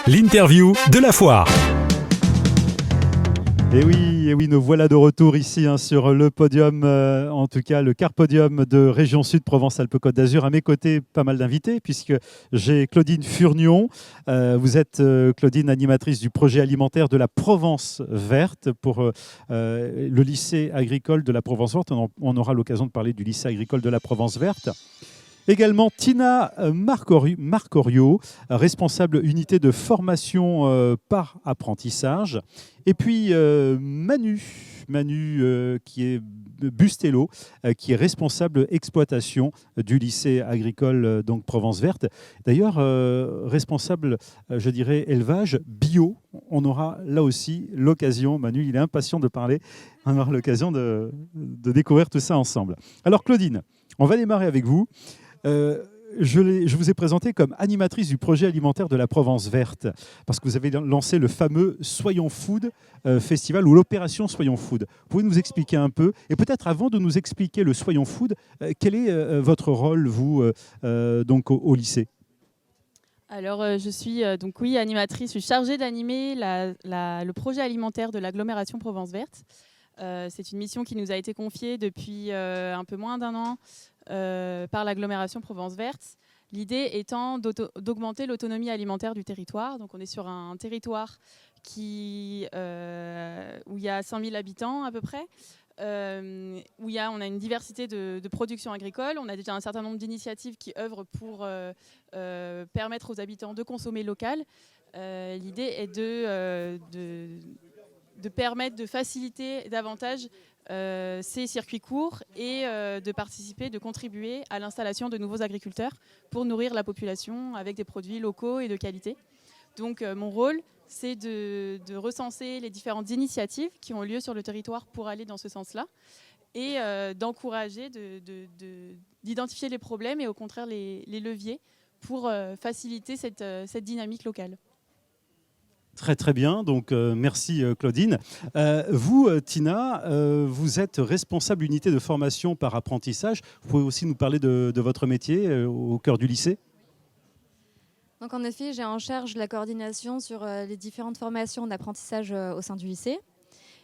L'interview de la foire. Et oui, nous voilà de retour ici sur le podium, en tout cas le car podium de Région Sud Provence-Alpes-Côte d'Azur. À mes côtés, pas mal d'invités, puisque j'ai Claudine Furnion. Vous êtes, Claudine, animatrice du projet alimentaire de la Provence Verte pour le lycée agricole de la Provence Verte. On aura l'occasion de parler du lycée agricole de la Provence Verte. Également Tina Marcorio, responsable unité de formation par apprentissage. Et puis Manu qui est Bustello, qui est responsable exploitation du lycée agricole donc Provence Verte. D'ailleurs, responsable, je dirais, élevage bio. On aura là aussi l'occasion, Manu, il est impatient de parler, on aura l'occasion de découvrir tout ça ensemble. Alors Claudine, on va démarrer avec vous. Je vous ai présenté comme animatrice du projet alimentaire de la Provence Verte, parce que vous avez lancé le fameux Soyons Food Festival, ou l'opération Soyons Food. Vous pouvez nous expliquer un peu, et peut-être avant de nous expliquer le Soyons Food, quel est votre rôle, vous, donc au lycée ? Alors, je suis donc oui animatrice, je suis chargée d'animer le projet alimentaire de l'agglomération Provence Verte. C'est une mission qui nous a été confiée depuis un peu moins d'un an par l'agglomération Provence Verte. L'idée étant d'augmenter l'autonomie alimentaire du territoire. Donc on est sur un territoire où il y a 100 000 habitants à peu près, où on a une diversité de production agricole. On a déjà un certain nombre d'initiatives qui œuvrent pour permettre aux habitants de consommer local. L'idée est de permettre de faciliter davantage ces circuits courts et de participer, de contribuer à l'installation de nouveaux agriculteurs pour nourrir la population avec des produits locaux et de qualité. Donc mon rôle, c'est de recenser les différentes initiatives qui ont lieu sur le territoire pour aller dans ce sens-là et d'encourager, d'identifier les problèmes et au contraire les leviers pour faciliter cette dynamique locale. Très très bien, donc merci Claudine. Vous, Tina, vous êtes responsable unité de formation par apprentissage. Vous pouvez aussi nous parler de votre métier au cœur du lycée ? Donc en effet, j'ai en charge la coordination sur les différentes formations d'apprentissage au sein du lycée.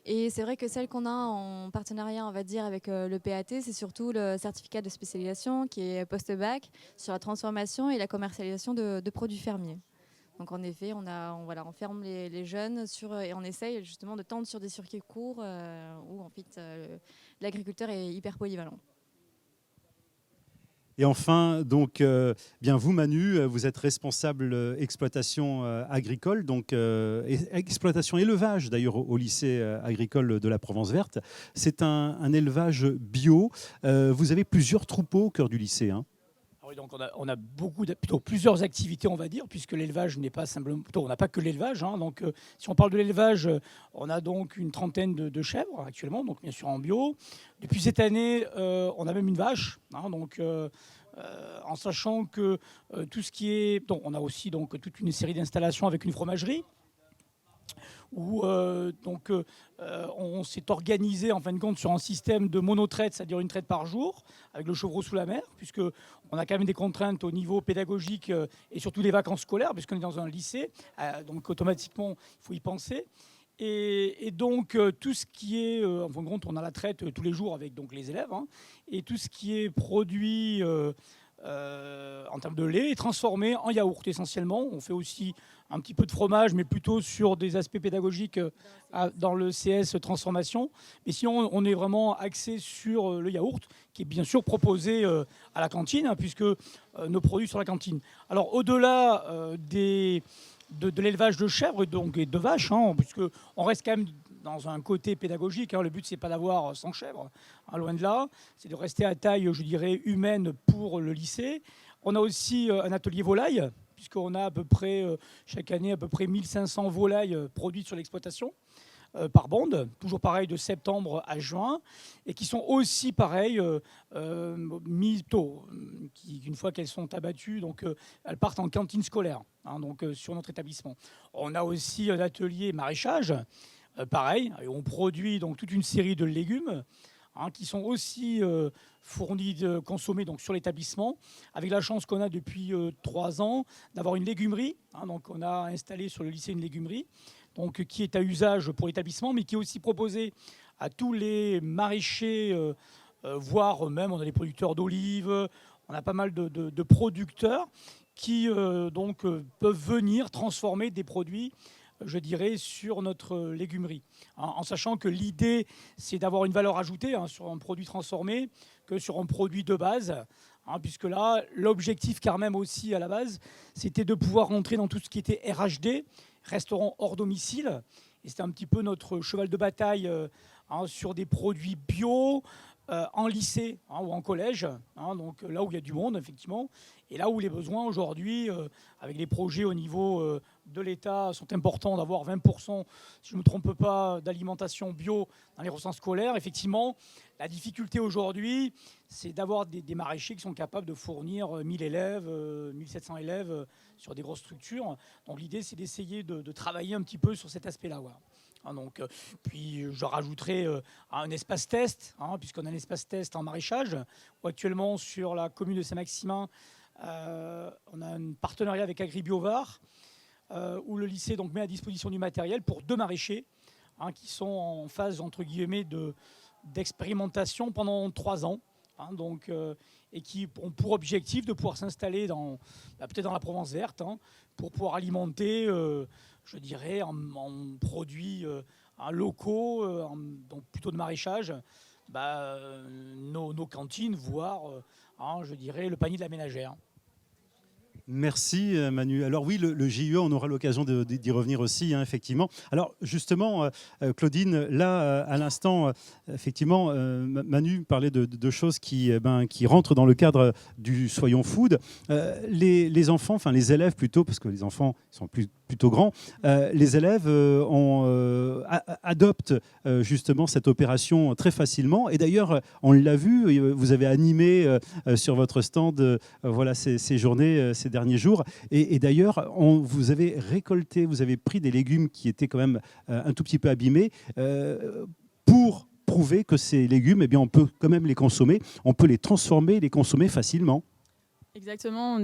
Et c'est vrai que celle qu'on a en partenariat, on va dire, avec le PAT, c'est surtout le certificat de spécialisation qui est post-bac sur la transformation et la commercialisation de produits fermiers. Donc en effet, on ferme les jeunes et on essaye justement de tendre sur des circuits courts où en fait, l'agriculteur est hyper polyvalent. Et enfin, donc, bien vous, Manu, vous êtes responsable exploitation agricole, donc exploitation élevage d'ailleurs au lycée agricole de la Provence Verte. C'est un élevage bio. Vous avez plusieurs troupeaux au cœur du lycée, hein. Oui, donc on a plutôt plusieurs activités, on va dire, puisque l'élevage n'est pas simplement... on n'a pas que l'élevage. Hein, donc, si on parle de l'élevage, on a donc une trentaine de chèvres actuellement, donc bien sûr en bio. Depuis cette année, on a même une vache. Hein, donc, en sachant que tout ce qui est... Donc, on a aussi donc, toute une série d'installations avec une fromagerie, où on s'est organisé en fin de compte sur un système de monotraite, c'est-à-dire une traite par jour, avec le chevreau sous la mer, puisqu'on a quand même des contraintes au niveau pédagogique et surtout des vacances scolaires, puisqu'on est dans un lycée, donc automatiquement il faut y penser. Et donc tout ce qui est, en fin de compte, on a la traite tous les jours avec donc, les élèves, hein, et tout ce qui est produit en termes de lait est transformé en yaourt essentiellement. On fait aussi un petit peu de fromage, mais plutôt sur des aspects pédagogiques dans le CS transformation. Mais sinon, on est vraiment axé sur le yaourt, qui est bien sûr proposé à la cantine, hein, puisque nos produits sur la cantine. Alors, au-delà de l'élevage de chèvres donc, et de vaches, hein, puisqu'on reste quand même dans un côté pédagogique. Hein, le but, c'est pas d'avoir 100 chèvres, hein, loin de là. C'est de rester à taille, je dirais, humaine pour le lycée. On a aussi un atelier volaille, puisqu'on a à peu près, chaque année, à peu près 1500 volailles produites sur l'exploitation par bande, toujours pareil de septembre à juin, et qui sont aussi pareil mises tôt, une fois qu'elles sont abattues, donc elles partent en cantine scolaire, hein, donc sur notre établissement. On a aussi un atelier maraîchage, pareil, et on produit donc toute une série de légumes qui sont aussi fournis, consommés donc, sur l'établissement, avec la chance qu'on a depuis 3 ans d'avoir une légumerie. Donc on a installé sur le lycée une légumerie donc, qui est à usage pour l'établissement, mais qui est aussi proposée à tous les maraîchers, voire même on a des producteurs d'olives, on a pas mal de producteurs qui peuvent venir transformer des produits, je dirais, sur notre légumerie. En sachant que l'idée, c'est d'avoir une valeur ajoutée sur un produit transformé que sur un produit de base. Puisque là, l'objectif quand même aussi à la base, c'était de pouvoir rentrer dans tout ce qui était RHD, restaurant hors domicile. Et c'était un petit peu notre cheval de bataille sur des produits bio, en lycée ou en collège, donc là où il y a du monde, effectivement, et là où les besoins aujourd'hui, avec les projets au niveau de l'État, sont importants d'avoir 20%, si je ne me trompe pas, d'alimentation bio dans les recenses scolaires. Effectivement, la difficulté aujourd'hui, c'est d'avoir des maraîchers qui sont capables de fournir 1000 élèves, 1700 élèves sur des grosses structures. Donc l'idée, c'est d'essayer de travailler un petit peu sur cet aspect-là. Voilà. Donc, puis je rajouterai un espace test, puisqu'on a un espace test en maraîchage, où actuellement sur la commune de Saint-Maximin, on a un partenariat avec AgriBioVar, où le lycée donc, met à disposition du matériel pour 2 maraîchers qui sont en phase entre guillemets d'expérimentation pendant 3 ans. Et qui ont pour objectif de pouvoir s'installer peut-être dans la Provence verte, pour pouvoir alimenter, je dirais, en produits locaux, donc plutôt de maraîchage, nos cantines, voire, je dirais, le panier de la ménagère. Merci Manu. Alors oui, le GIE, on aura l'occasion d'y revenir aussi, effectivement. Alors justement, Claudine, là, à l'instant, effectivement, Manu parlait de choses qui rentrent dans le cadre du Soyons Food. Les enfants, enfin les élèves plutôt, parce que les enfants sont plutôt grands, les élèves adoptent justement cette opération très facilement. Et d'ailleurs, on l'a vu, vous avez animé sur votre stand ces journées, ces derniers jours. Et d'ailleurs, vous avez récolté, vous avez pris des légumes qui étaient quand même un tout petit peu abîmés pour prouver que ces légumes, on peut quand même les consommer, on peut les transformer, les consommer facilement. Exactement,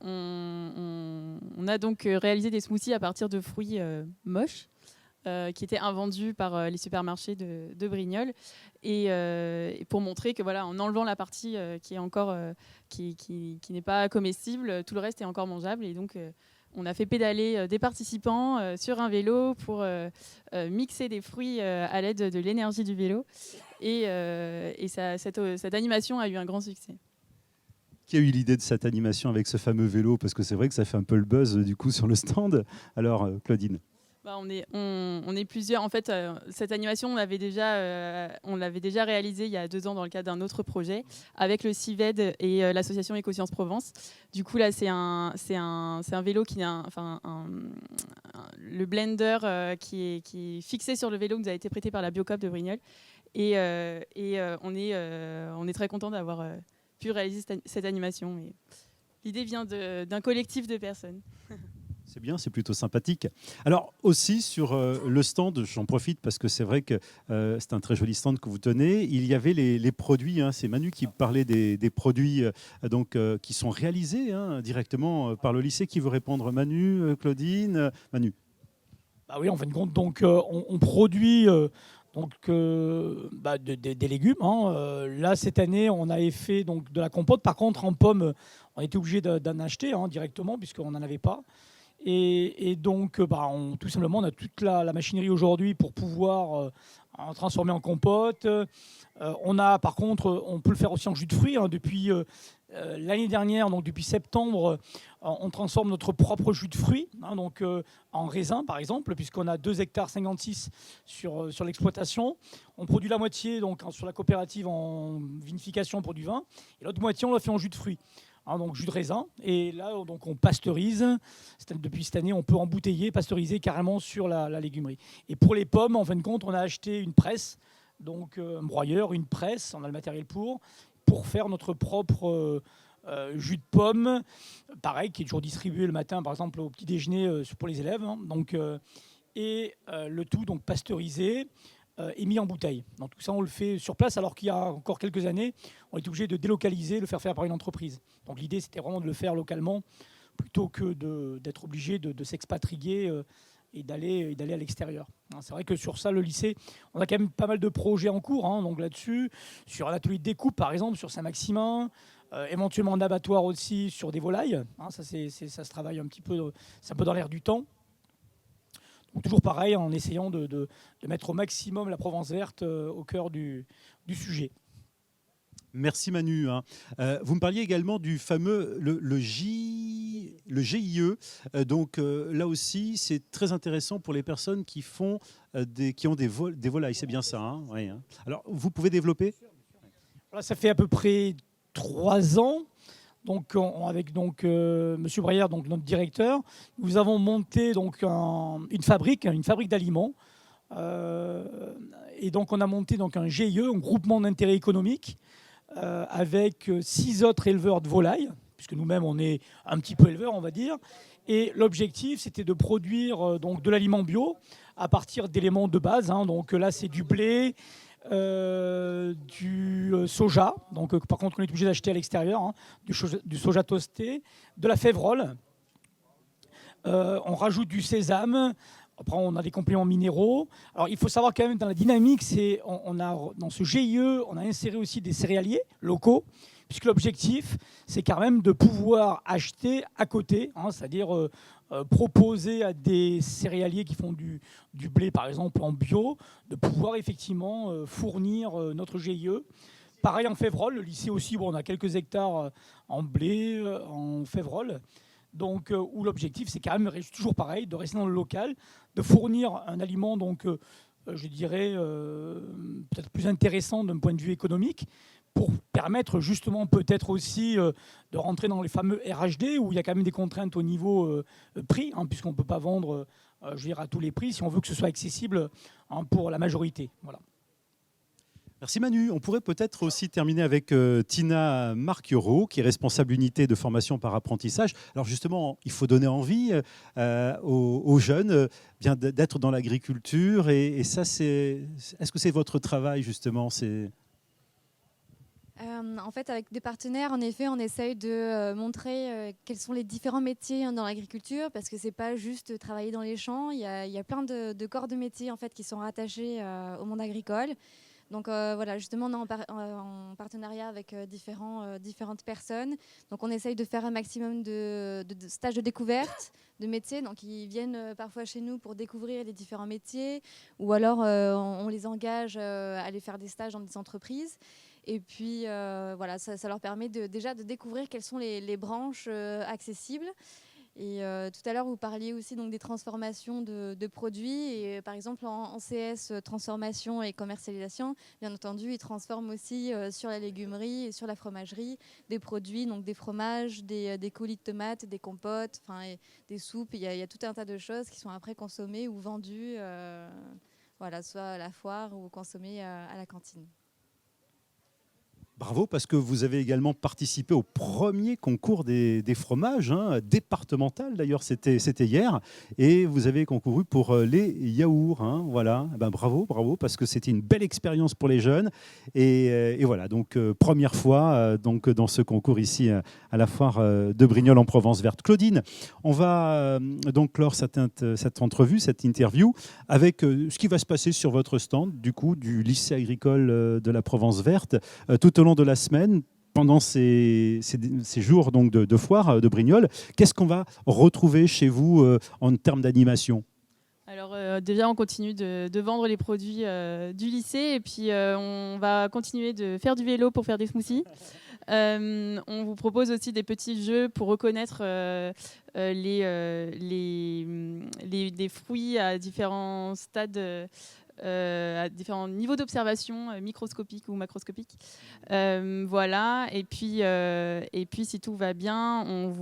on a donc réalisé des smoothies à partir de fruits moches qui étaient invendus par les supermarchés de Brignoles et pour montrer que voilà, en enlevant la partie qui est encore qui n'est pas comestible, tout le reste est encore mangeable et donc on a fait pédaler des participants sur un vélo pour mixer des fruits à l'aide de l'énergie du vélo et cette animation a eu un grand succès. Qui a eu l'idée de cette animation avec ce fameux vélo? Parce que c'est vrai que ça fait un peu le buzz du coup sur le stand. Alors Claudine. On est plusieurs. En fait, cette animation, on l'avait déjà réalisée il y a 2 ans dans le cadre d'un autre projet avec le CIVED et l'association Écosciences Provence. Du coup, là, c'est un vélo qui le blender qui est fixé sur le vélo qui nous a été prêté par la Biocoop de Brignoles. Et on est très content d'avoir pu réaliser cette animation. Et l'idée vient d'un collectif de personnes. C'est bien, c'est plutôt sympathique. Alors aussi sur le stand, j'en profite parce que c'est vrai que c'est un très joli stand que vous tenez. Il y avait les produits, c'est Manu qui parlait des produits qui sont réalisés directement par le lycée. Qui veut répondre? Manu, Claudine, Manu. Oui, en fin de compte, donc on produit des légumes. Là, cette année, on avait fait donc, de la compote. Par contre, en pommes, on était obligé d'en acheter directement puisqu'on n'en avait pas. Et donc, tout simplement, on a toute la machinerie aujourd'hui pour pouvoir en transformer en compote. Par contre, on peut le faire aussi en jus de fruits. Depuis l'année dernière, donc depuis septembre, on transforme notre propre jus de fruits, en raisin par exemple, puisqu'on a 2,56 hectares sur l'exploitation. On produit la moitié sur la coopérative en vinification pour du vin, et l'autre moitié on la fait en jus de fruits. Donc jus de raisin, et là donc on pasteurise. Depuis cette année, on peut embouteiller, pasteuriser carrément sur la légumerie. Et pour les pommes, en fin de compte, on a acheté une presse, donc un broyeur, une presse, on a le matériel pour faire notre propre jus de pomme, pareil, qui est toujours distribué le matin, par exemple, au petit déjeuner pour les élèves. Et le tout donc pasteurisé, est mis en bouteille. Donc tout ça, on le fait sur place, alors qu'il y a encore quelques années, on est obligé de délocaliser, le faire par une entreprise. Donc l'idée, c'était vraiment de le faire localement, plutôt que d'être obligé de s'expatrier et d'aller à l'extérieur. C'est vrai que sur ça, le lycée, on a quand même pas mal de projets en cours, donc là-dessus, sur un atelier de découpe, par exemple, sur Saint-Maximin, éventuellement un abattoir aussi sur des volailles. Ça se travaille un petit peu, c'est un peu dans l'air du temps. Donc, toujours pareil, en essayant de mettre au maximum la Provence verte au cœur du sujet. Merci Manu. Vous me parliez également du fameux le GIE. Donc là aussi, c'est très intéressant pour les personnes qui font qui ont des volailles. C'est bien ça. Oui, Alors, vous pouvez développer ? Voilà, ça fait à peu près 3 ans. Donc, avec Monsieur Breyer, donc notre directeur, nous avons monté donc une fabrique d'aliments. Et donc, on a monté donc un GIE, un groupement d'intérêt économique, avec 6 autres éleveurs de volailles, puisque nous-mêmes, on est un petit peu éleveurs, on va dire. Et l'objectif, c'était de produire donc de l'aliment bio à partir d'éléments de base. Donc là, c'est du blé, du soja, donc par contre on est obligé d'acheter à l'extérieur, du soja toasté, de la févrole, on rajoute du sésame, après on a des compléments minéraux. Alors il faut savoir quand même dans la dynamique, on a dans ce GIE, on a inséré aussi des céréaliers locaux, puisque l'objectif c'est quand même de pouvoir acheter à côté, c'est-à-dire proposer à des céréaliers qui font du blé, par exemple, en bio, de pouvoir effectivement fournir notre GIE. Pareil en févrole, le lycée aussi, on a quelques hectares en blé, en févrole. Donc, où l'objectif, c'est quand même toujours pareil, de rester dans le local, de fournir un aliment, donc, je dirais, peut-être plus intéressant d'un point de vue économique, pour permettre justement peut-être aussi de rentrer dans les fameux RHD, où il y a quand même des contraintes au niveau prix, puisqu'on ne peut pas vendre je veux dire, à tous les prix, si on veut que ce soit accessible pour la majorité. Voilà. Merci Manu. On pourrait peut-être aussi terminer avec Tina Marchioro, qui est responsable unité de formation par apprentissage. Alors justement, il faut donner envie aux jeunes bien d'être dans l'agriculture. Et ça, est-ce que c'est votre travail justement ? En fait, avec des partenaires, en effet, on essaye de montrer quels sont les différents métiers dans l'agriculture, parce que c'est pas juste travailler dans les champs. Il y a plein de corps de métiers en fait qui sont rattachés au monde agricole. Donc voilà, justement, on est en partenariat avec différentes personnes. Donc on essaye de faire un maximum de stages de découverte, de métiers. Donc ils viennent parfois chez nous pour découvrir les différents métiers, ou alors on les engage à aller faire des stages dans des entreprises. Et puis voilà, ça leur permet déjà de découvrir quelles sont les branches accessibles. Et tout à l'heure, vous parliez aussi donc, des transformations de produits. Et, par exemple, en CS, transformation et commercialisation, bien entendu, ils transforment aussi sur la légumerie et sur la fromagerie des produits, donc des fromages, des coulis de tomates, des compotes, des soupes. Il y a tout un tas de choses qui sont après consommées ou vendues, voilà, soit à la foire ou consommées à la cantine. Bravo, parce que vous avez également participé au premier concours des fromages, départemental d'ailleurs, c'était hier, et vous avez concouru pour les yaourts. Voilà, bravo, parce que c'était une belle expérience pour les jeunes. Et voilà, donc première fois donc, dans ce concours ici à la foire de Brignoles en Provence verte. Claudine, on va donc clore cette entrevue, cette interview, avec ce qui va se passer sur votre stand, du coup, du lycée agricole de la Provence verte, tout au long de la semaine, pendant ces jours donc, de foire de Brignoles. Qu'est-ce qu'on va retrouver chez vous en termes d'animation ? Alors déjà, on continue de vendre les produits du lycée, et puis on va continuer de faire du vélo pour faire des smoothies. On vous propose aussi des petits jeux pour reconnaître les fruits à différents stades, à différents niveaux d'observation, microscopiques ou macroscopiques. Voilà, et puis si tout va bien,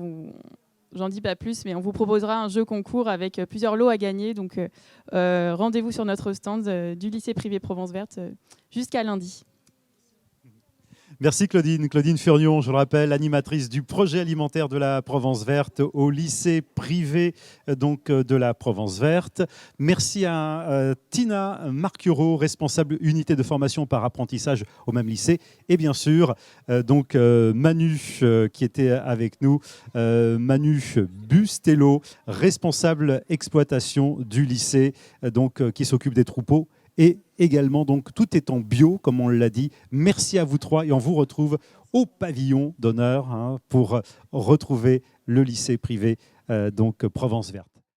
j'en dis pas plus, mais on vous proposera un jeu concours avec plusieurs lots à gagner. Donc rendez-vous sur notre stand du lycée privé Provence Verte jusqu'à lundi. Merci Claudine. Claudine Furnion, je le rappelle, animatrice du projet alimentaire de la Provence Verte au lycée privé de la Provence Verte. Merci à Tina Marcureau, responsable unité de formation par apprentissage au même lycée. Et bien sûr, Manu qui était avec nous, Manu Bustello, responsable exploitation du lycée, qui s'occupe des troupeaux. Et également, donc, tout est en bio, comme on l'a dit. Merci à vous trois et on vous retrouve au pavillon d'honneur pour retrouver le lycée privé Provence Verte.